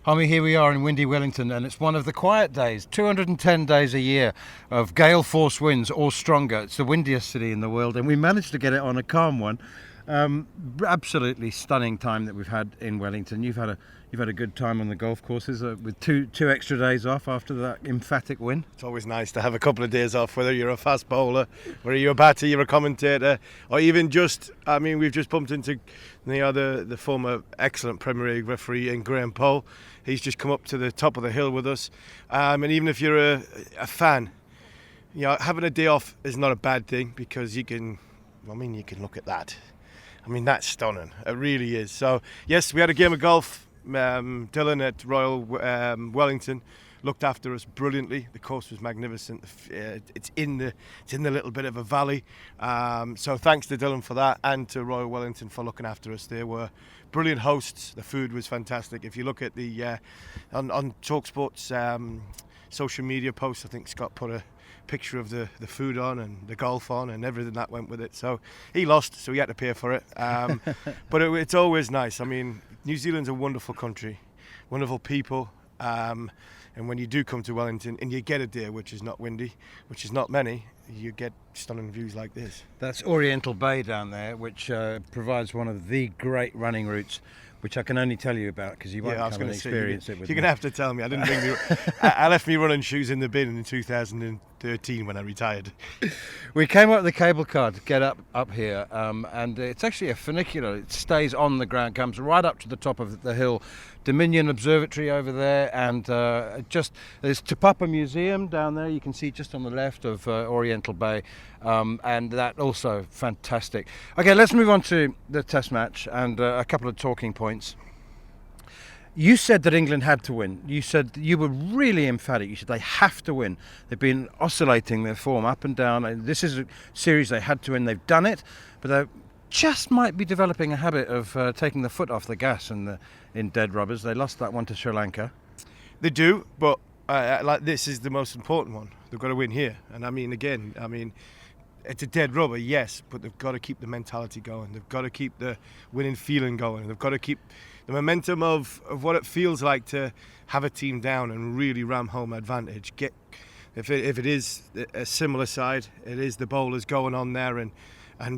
Harmy, here we are in windy Wellington, and it's one of the quiet days, 210 days a year of gale force winds or stronger. It's the windiest city in the world, and we managed to get it on a calm one. Absolutely stunning time that we've had in Wellington. You've had a good time on the golf courses with two extra days off after that emphatic win. It's always nice to have a couple of days off, whether you're a fast bowler, whether you're a batter, you're a commentator, or even we've just bumped into the former excellent Premier League referee in Graham Poll. He's just come up to the top of the hill with us, and even if you're a fan, having a day off is not a bad thing, because you can look at that. That's stunning. It really is. So yes, we had a game of golf. Dylan at Royal Wellington looked after us brilliantly. The course was magnificent. It's in the little bit of a valley. So thanks to Dylan for that, and to Royal Wellington for looking after us. They were brilliant hosts. The food was fantastic. If you look at the on talkSPORT's social media posts, I think Scott put a picture of the food on and the golf on and everything that went with it. So he lost, so he had to pay for it. But it's always nice. New Zealand's a wonderful country, wonderful people. And when you do come to Wellington and you get a day which is not windy, which is not many, you get stunning views like this. That's Oriental Bay down there, which provides one of the great running routes, which I can only tell you about because you won't come and experience it with me. You're going to have to tell me. I didn't bring I left me running shoes in the bin in 2013 when I retired. We came up with the cable car to get up here, and it's actually a funicular. It stays on the ground, comes right up to the top of the hill. Dominion Observatory over there, and there's Tupapa Museum down there. You can see just on the left of Oriental Bay, and that also fantastic. Okay, let's move on to the Test match and a couple of talking points. You said that England had to win. You said you were really emphatic. You said they have to win. They've been oscillating their form up and down. And this is a series they had to win. They've done it, but they just might be developing a habit of taking the foot off the gas in dead rubbers. They lost that one to Sri Lanka. They do, but this is the most important one. They've got to win here. And it's a dead rubber, yes, but they've got to keep the mentality going. They've got to keep the winning feeling going. They've got to keep the momentum of what it feels like to have a team down and really ram home advantage. If it is a similar side, it is the bowlers going on there and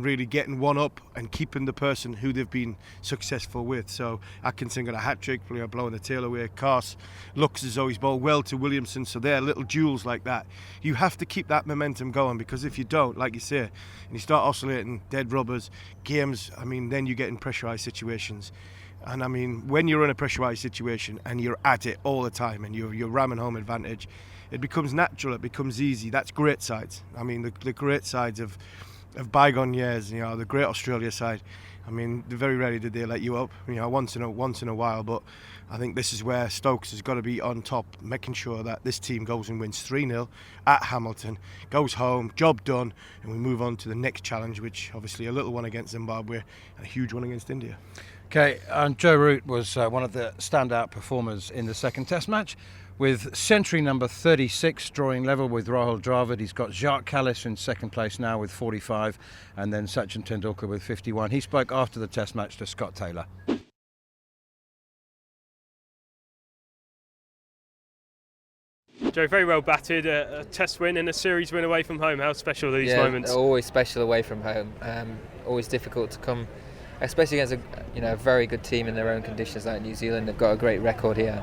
really getting one up and keeping the person who they've been successful with. So Atkinson got a hat-trick, blowing the tail away. Carse looks as though he's bowled well to Williamson, so they're little jewels like that. You have to keep that momentum going, because if you don't, like you say, and you start oscillating dead rubbers, games, then you get in pressurised situations. And when you're in a pressurised situation and you're at it all the time and you're ramming home advantage, it becomes natural, it becomes easy. That's great sides. The great sides of bygone years, the great Australia side, very rarely did they let you up, once in a while. But I think this is where Stokes has got to be on top, making sure that this team goes and wins 3-0 at Hamilton, goes home, job done, and we move on to the next challenge, which obviously a little one against Zimbabwe and a huge one against India. Okay, and Joe Root was one of the standout performers in the second Test match, with century number 36 drawing level with Rahul Dravid. He's got Jacques Kallis in second place now with 45, and then Sachin Tendulkar with 51. He spoke after the Test match to Scott Taylor. Joe, very well batted, a Test win and a series win away from home. How special are these moments? Always special away from home. Always difficult to come, especially against a very good team in their own conditions like New Zealand. They've got a great record here.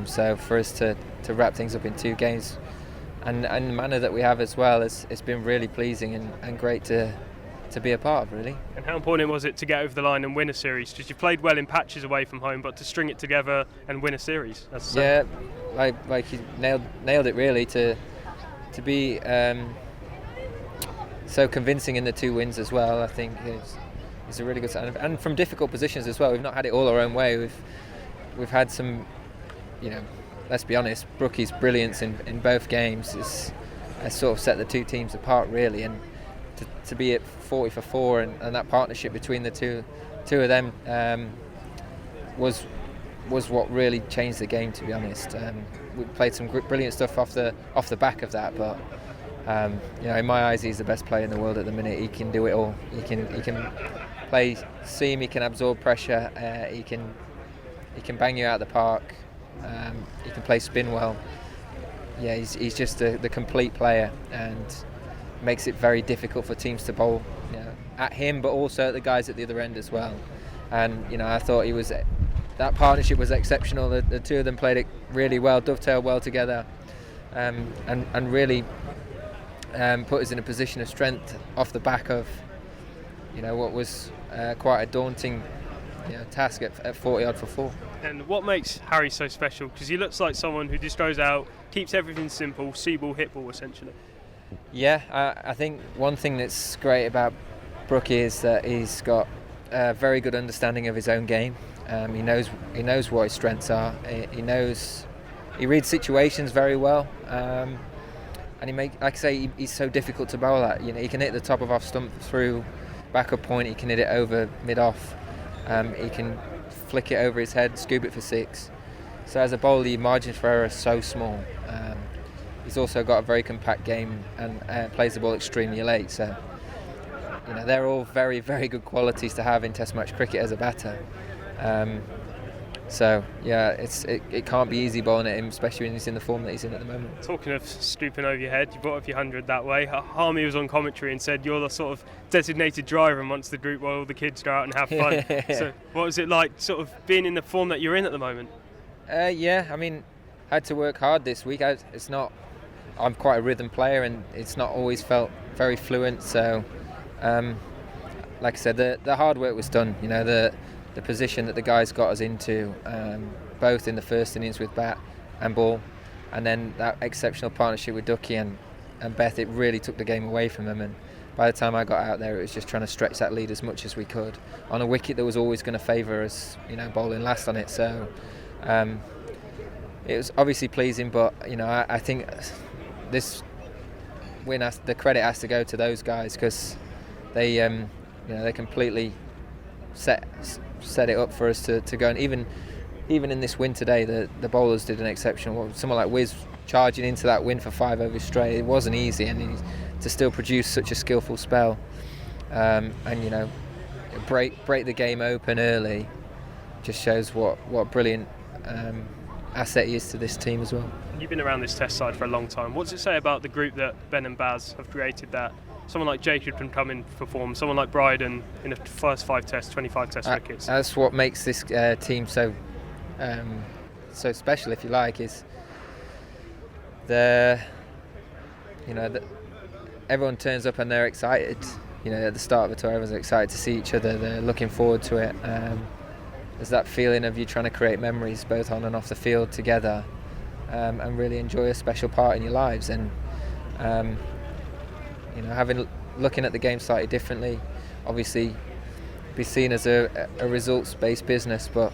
So for us to wrap things up in 2 games and the manner that we have as well, it's been really pleasing and great to be a part of, really. And how important was it to get over the line and win a series? Because you played well in patches away from home, but to string it together and win a series, like you nailed it really, to be so convincing in the 2 wins as well. I think it's a really good sign, and from difficult positions as well. We've not had it all our own way. We've had some, let's be honest, Brookie's brilliance in both games has sort of set the 2 teams apart, really, and to be at 40 for 4 and that partnership between the two of them was what really changed the game, to be honest. We played some brilliant stuff off the back of that, but in my eyes, he's the best player in the world at the minute. He can do it all. He can play seam, he can absorb pressure, he can He can bang you out of the park. He can play spin well. Yeah, he's just the complete player, and makes it very difficult for teams to bowl, you know, at him, but also at the guys at the other end as well. And you know, I thought that partnership was exceptional. The two of them played it really well, dovetailed well together, and really put us in a position of strength off the back of, you know, what was quite a daunting, you know, task at 40 odd for 4. And what makes Harry so special? Because he looks like someone who just goes out, keeps everything simple, see ball, hit ball, essentially. Yeah, I think one thing that's great about Brookie is that he's got a very good understanding of his own game. He knows what his strengths are. He reads situations very well, and like I say, he's so difficult to bowl at. You know, he can hit the top of off stump through backup point. He can hit it over mid off. He can flick it over his head, scoop it for 6. So as a bowler, the margins for error are so small. He's also got a very compact game and plays the ball extremely late. So, you know, they're all very, very good qualities to have in Test match cricket as a batter. So yeah, it can't be easy bowling at him, especially when he's in the form that he's in at the moment. Talking of stooping over your head, you brought up your 100 that way. Harmy was on commentary and said you're the sort of designated driver amongst the group while all the kids go out and have fun. So what was it like, sort of being in the form that you're in at the moment? Yeah, I mean, I had to work hard this week. I'm quite a rhythm player, and it's not always felt very fluent. So, like I said, the hard work was done. You know, the position that the guys got us into, both in the first innings with bat and ball, and then that exceptional partnership with Ducky and Beth, it really took the game away from them. And by the time I got out there, it was just trying to stretch that lead as much as we could on a wicket that was always going to favour us, you know, bowling last on it. So it was obviously pleasing, but you know, I think this win, the credit has to go to those guys, because they, you know, they completely set it up for us to go. And even in this win today, the bowlers did an exceptional. Someone like Wiz charging into that win for 5 overs straight, it wasn't easy, and to still produce such a skillful spell, and you know, break the game open early, just shows what brilliant asset he is to this team as well. You've been around this Test side for a long time. What does it say about the group that Ben and Baz have created, that someone like Jacob can come in for form, someone like Brydon in the first 5 tests, 25 test wickets? That's what makes this team so special, if you like, is everyone turns up and they're excited. You know, at the start of the tour, everyone's excited to see each other. They're looking forward to it. There's that feeling of you trying to create memories both on and off the field together, and really enjoy a special part in your lives. And you know, looking at the game slightly differently, obviously be seen as a results-based business, but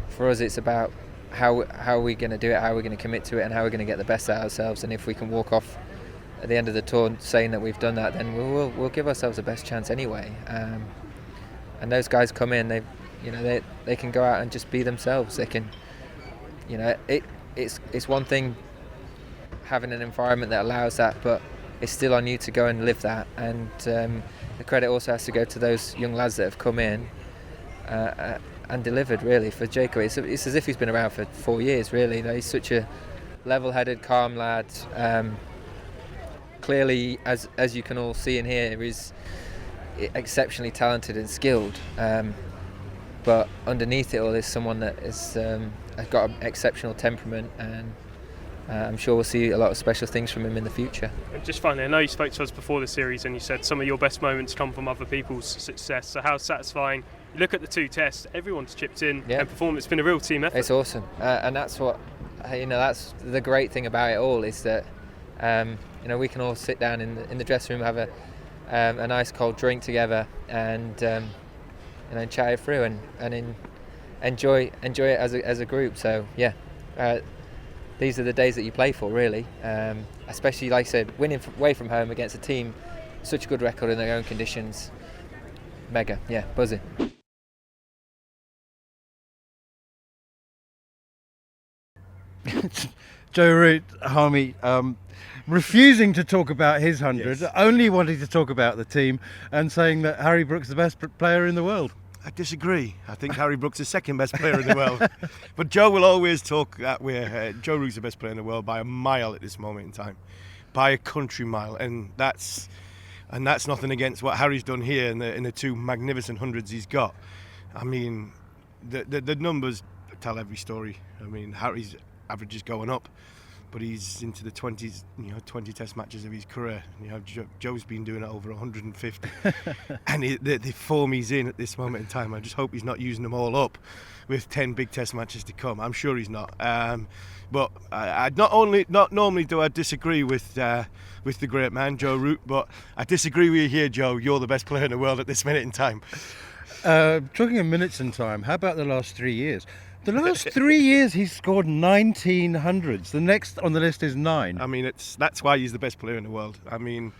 for us it's about how are we going to do it, how are we going to commit to it, and how we're going to get the best out of ourselves. And if we can walk off at the end of the tour saying that we've done that, then we'll give ourselves the best chance anyway. And those guys come in, they can go out and just be themselves. They can, you know, it's one thing having an environment that allows that, but it's still on you to go and live that. And the credit also has to go to those young lads that have come in and delivered. Really, for Jacob, it's as if he's been around for 4 years. Really, you know, he's such a level-headed, calm lad. Clearly, as you can all see and hear, he's exceptionally talented and skilled. But underneath it all is someone that has got an exceptional temperament, and I'm sure we'll see a lot of special things from him in the future. And just finally, I know you spoke to us before the series and you said some of your best moments come from other people's success. So how satisfying, you look at the 2 tests, everyone's chipped in and performed. It's been a real team effort. It's awesome, and that's what, you know, that's the great thing about it all, is that you know, we can all sit down in the dressing room, have a nice cold drink together, and chat it through and enjoy it as a group. So yeah, these are the days that you play for, really. Especially, like I said, winning away from home against a team such a good record in their own conditions. Mega, yeah, buzzing. Joe Root, Harmy, refusing to talk about his 100, only wanting to talk about the team, and saying that Harry Brook's the best player in the world. I disagree. I think Harry Brook's the second best player in the world. But Joe will always talk that way. Joe Root's the best player in the world by a mile at this moment in time. By a country mile. And that's nothing against what Harry's done here in the 2 magnificent hundreds he's got. I mean, the numbers tell every story. I mean, Harry's average is going up, but he's into the 20s, 20 test matches of his career. Joe's been doing it over 150. And the form he's in at this moment in time, I just hope he's not using them all up with 10 big test matches to come. I'm sure he's not. But I not normally do I disagree with the great man, Joe Root, but I disagree with you here, Joe. You're the best player in the world at this minute in time. Talking of minutes in time, how about the last 3 years? The last 3 years he's scored 19 hundreds. The next on the list is 9. I mean, that's why he's the best player in the world. I mean,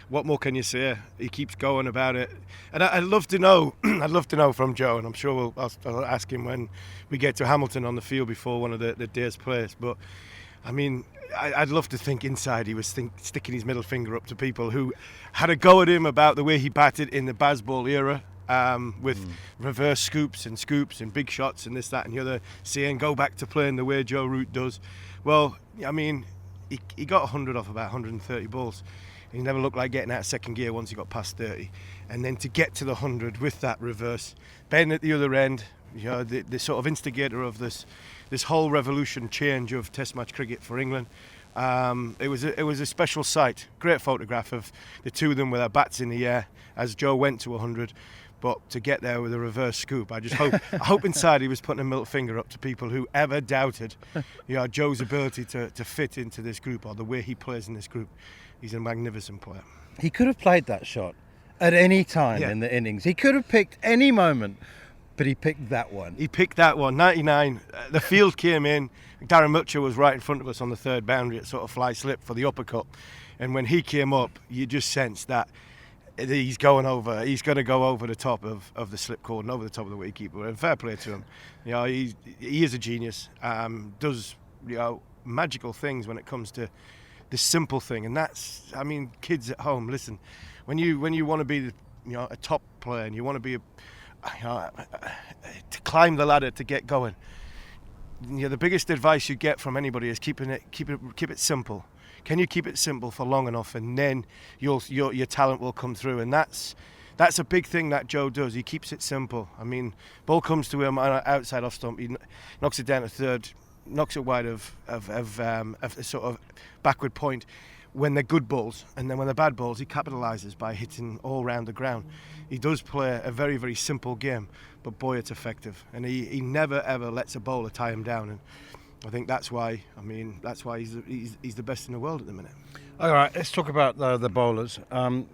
what more can you say? He keeps going about it, and I'd love to know. I'd love to know from Joe, and I'm sure I'll ask him when we get to Hamilton on the field before one of the day's plays. But I mean, I'd love to think inside he was sticking his middle finger up to people who had a go at him about the way he batted in the Bazball era. With reverse scoops and big shots and this, that and the other, saying go back to playing the way Joe Root does. Well, I mean, he got 100 off about 130 balls. He never looked like getting out of second gear once he got past 30. And then to get to the 100 with that reverse, Ben at the other end, the sort of instigator of this whole revolution change of Test match cricket for England. It was a special sight. Great photograph of the two of them with their bats in the air as Joe went to 100. But to get there with a reverse scoop, I hope inside he was putting a middle finger up to people who ever doubted Joe's ability to fit into this group or the way he plays in this group. He's a magnificent player. He could have played that shot at any time in the innings. He could have picked any moment, but he picked that one. He picked that one, 99. The field came in. Darren Mitchell was right in front of us on the third boundary at sort of fly slip for the uppercut. And when he came up, you just sensed that he's going to go over the top of the slip cord and over the top of the wicketkeeper. And fair play to him. He is a genius. Does magical things when it comes to this simple thing. And that's, I mean, kids at home, listen, when you want to be a top player and you want to be to climb the ladder to get going, the biggest advice you get from anybody is keep it simple. Can you keep it simple for long enough, and then your talent will come through? And that's a big thing that Joe does. He keeps it simple. I mean, ball comes to him outside off stump. He knocks it down to third, knocks it wide of a sort of backward point when they're good balls, and then when they're bad balls, he capitalises by hitting all round the ground. He does play a very, very simple game, but boy, it's effective. And he never ever lets a bowler tie him down. And I think that's why he's the best in the world at the minute. All right, let's talk about the bowlers.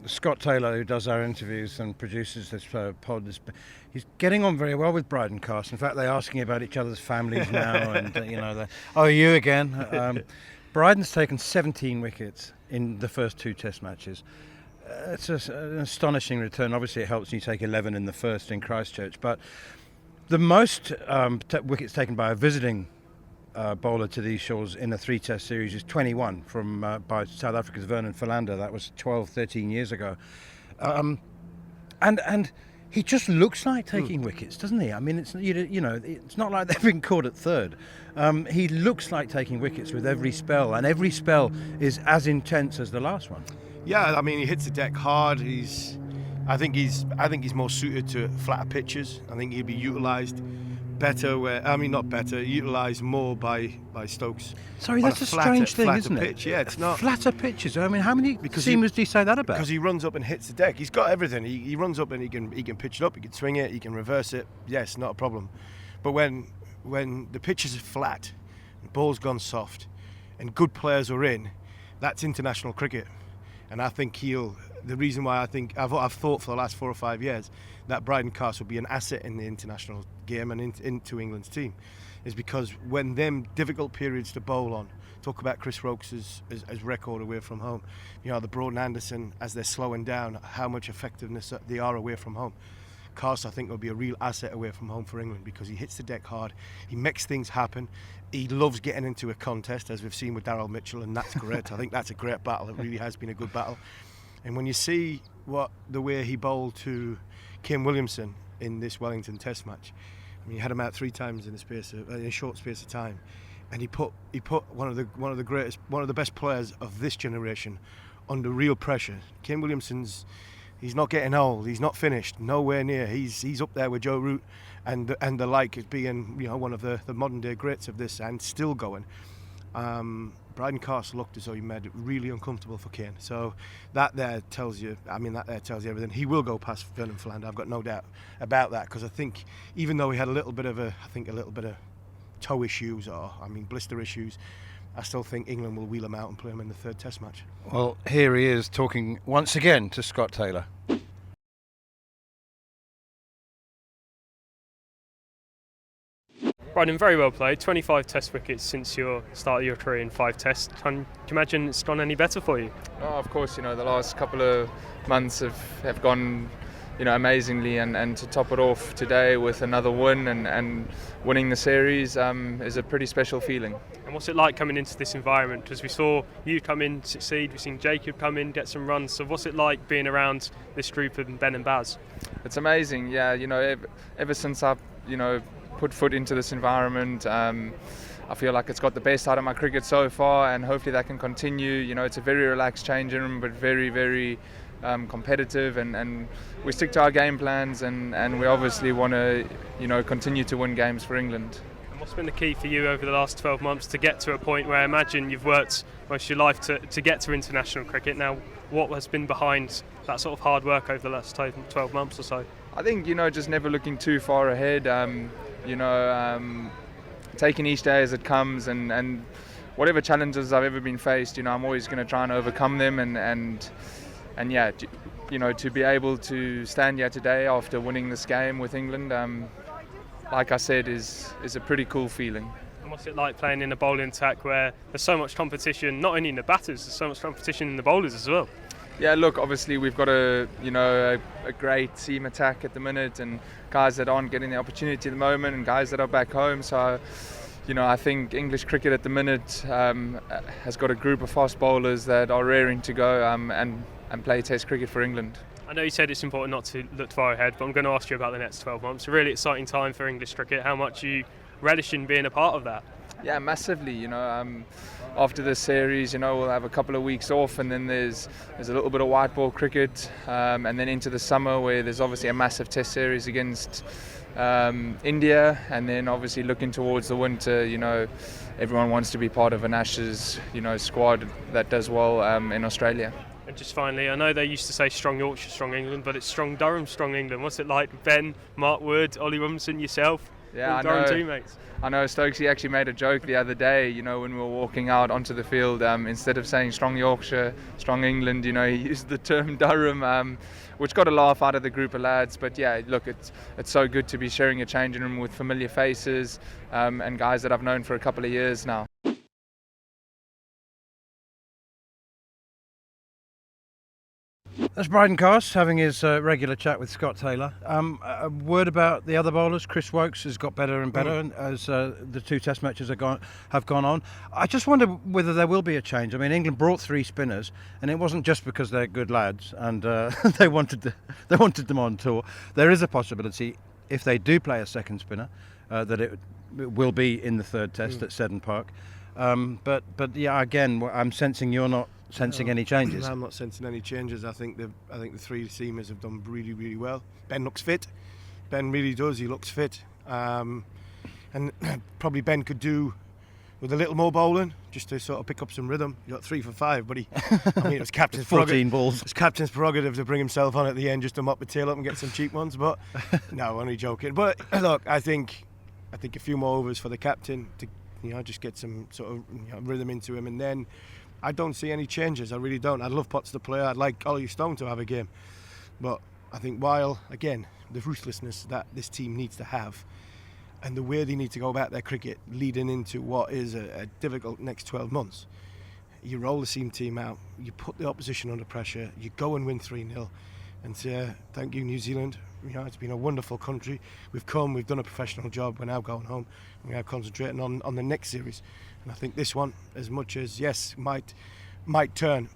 Scott Taylor, who does our interviews and produces this pod, he's getting on very well with Brydon Carse. In fact, they're asking about each other's families now, and you again. Brydon's taken 17 wickets in the first 2 Test matches. It's an astonishing return. Obviously, it helps when you take 11 in the first in Christchurch, but the most wickets taken by a visiting bowler to these shores in a 3-test series is 21 by South Africa's Vernon Philander. That was 13 years ago. And he just looks like taking wickets, doesn't he? I mean, it's it's not like they've been caught at third. He looks like taking wickets with every spell, and every spell is as intense as the last one. Yeah, I mean, he hits the deck hard. I think he's more suited to flatter pitches. I think he'd be utilised better, utilised more by Stokes. Sorry, that's a strange thing, isn't it? Pitch. Yeah, it's not flatter pitches. I mean, how many seamers do you say that about? Because he runs up and hits the deck. He's got everything. He runs up and he can pitch it up. He can swing it. He can reverse it. Yes, not a problem. But when the pitches are flat, the ball's gone soft, and good players are in, that's international cricket. And I think the reason why I've thought for the last 4 or 5 years that Brydon Carse would be an asset in the international game and into England's team is because when them difficult periods to bowl on, talk about Chris Rokes' as record away from home, the Broad and Anderson, as they're slowing down, how much effectiveness they are away from home. Carse, I think, will be a real asset away from home for England because he hits the deck hard, he makes things happen, he loves getting into a contest, as we've seen with Darryl Mitchell, and that's great. I think that's a great battle. It really has been a good battle. And when you see the way he bowled to Kane Williamson in this Wellington Test match. I mean, he had him out 3 times in a short space of time, and he put one of the best players of this generation under real pressure. Kane Williamson's, he's not getting old. He's not finished. Nowhere near. He's up there with Joe Root and the like as being, you know, one of the modern day greats of this, and still going. Brydon Carse looked as though he made it really uncomfortable for Kane. So that there tells you everything. He will go past Vernon Philander. I've got no doubt about that, because I think even though he had a little bit of toe issues, blister issues, I still think England will wheel him out and play him in the 3rd Test match. Well, here he is talking once again to Scott Taylor. Brydon, very well played. 25 Test wickets since your start of your career in 5 Tests. Can you imagine it's gone any better for you? Oh, of course, you know, the last couple of months have gone, you know, amazingly, and to top it off today with another win and winning the series is a pretty special feeling. And what's it like coming into this environment? Because we saw you come in, succeed, we've seen Jacob come in, get some runs. So what's it like being around this group of Ben and Baz? It's amazing, yeah. You know, ever since I've, you know, put foot into this environment, I feel like it's got the best out of my cricket so far, and hopefully that can continue. You know, it's a very relaxed changing room, but very, very competitive, and we stick to our game plans, and we obviously want to, you know, continue to win games for England. And what's been the key for you over the last 12 months to get to a point where I imagine you've worked most of your life to get to international cricket? Now, what has been behind that sort of hard work over the last 12 months or so? I think, you know, just never looking too far ahead, taking each day as it comes, and whatever challenges I've ever been faced, you know, I'm always going to try and overcome them, and yeah, you know, to be able to stand here today after winning this game with England, like I said, is a pretty cool feeling. And what's it like playing in a bowling attack where there's so much competition, not only in the batters, there's so much competition in the bowlers as well? Yeah, look, obviously we've got a great team attack at the minute, and guys that aren't getting the opportunity at the moment, and guys that are back home. So, you know, I think English cricket at the minute has got a group of fast bowlers that are raring to go and play Test cricket for England. I know you said it's important not to look far ahead, but I'm going to ask you about the next 12 months. A really exciting time for English cricket. How much you relish in being a part of that? Yeah, massively. You know, after this series, you know, we'll have a couple of weeks off, and then there's a little bit of white ball cricket, and then into the summer where there's obviously a massive Test series against India, and then obviously looking towards the winter. You know, everyone wants to be part of an Ashes, you know, squad that does well in Australia. And just finally, I know they used to say strong Yorkshire, strong England, but it's strong Durham, strong England. What's it like, Ben, Mark Wood, Ollie Robinson, yourself? Yeah, all Durham teammates. I know Stokesy actually made a joke the other day, you know, when we were walking out onto the field, instead of saying strong Yorkshire, strong England, you know, he used the term Durham, which got a laugh out of the group of lads. But yeah, look, it's so good to be sharing a changing room with familiar faces and guys that I've known for a couple of years now. That's Brydon Carse having his regular chat with Scott Taylor. A word about the other bowlers. Chris Woakes has got better and better as the 2 Test matches have gone on. I just wonder whether there will be a change. I mean, England brought 3 spinners, and it wasn't just because they're good lads and they wanted them on tour. There is a possibility, if they do play a second spinner, that it will be in the 3rd Test at Seddon Park. But yeah, again, I'm sensing you're not sensing any changes. I'm not sensing any changes. I think the 3 seamers have done really, really well. Ben looks fit. Ben really does. He looks fit. And probably Ben could do with a little more bowling, just to sort of pick up some rhythm. He got 3 for 5, but it was captain's 14 balls. It's captain's prerogative to bring himself on at the end just to mop the tail up and get some cheap ones. But no, only joking. But look, I think a few more overs for the captain to, you know, just get some sort of, you know, rhythm into him, and then I don't see any changes. I really don't. I'd love Potts to play. I'd like Ollie Stone to have a game. But I think while, again, the ruthlessness that this team needs to have and the way they need to go about their cricket leading into what is a difficult next 12 months, you roll the seam team out, you put the opposition under pressure, you go and win 3-0 and say, thank you, New Zealand. You know, it's been a wonderful country. We've come, we've done a professional job, we're now going home. We're now concentrating on the next series. And I think this one, as much as, yes, might turn,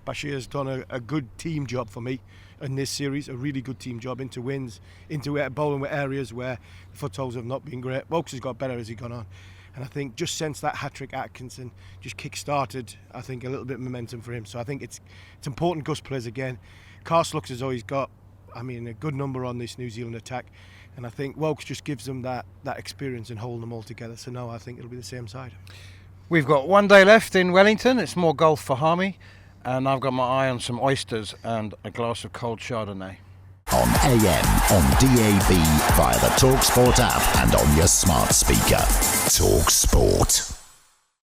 Bashir's done a good team job for me in this series, a really good team job into wins, into bowling with areas where footholds have not been great. Wilkes has got better as he gone on. And I think just since that hat-trick Atkinson just kick-started, I think a little bit of momentum for him. So I think it's important Gus plays again. Carse looks as though he's got, a good number on this New Zealand attack. And I think Wilkes just gives them that experience in holding them all together. So no, I think it'll be the same side. We've got one day left in Wellington. It's more golf for Harmy. And I've got my eye on some oysters and a glass of cold Chardonnay. On AM, on DAB, via the talkSPORT app and on your smart speaker. talkSPORT.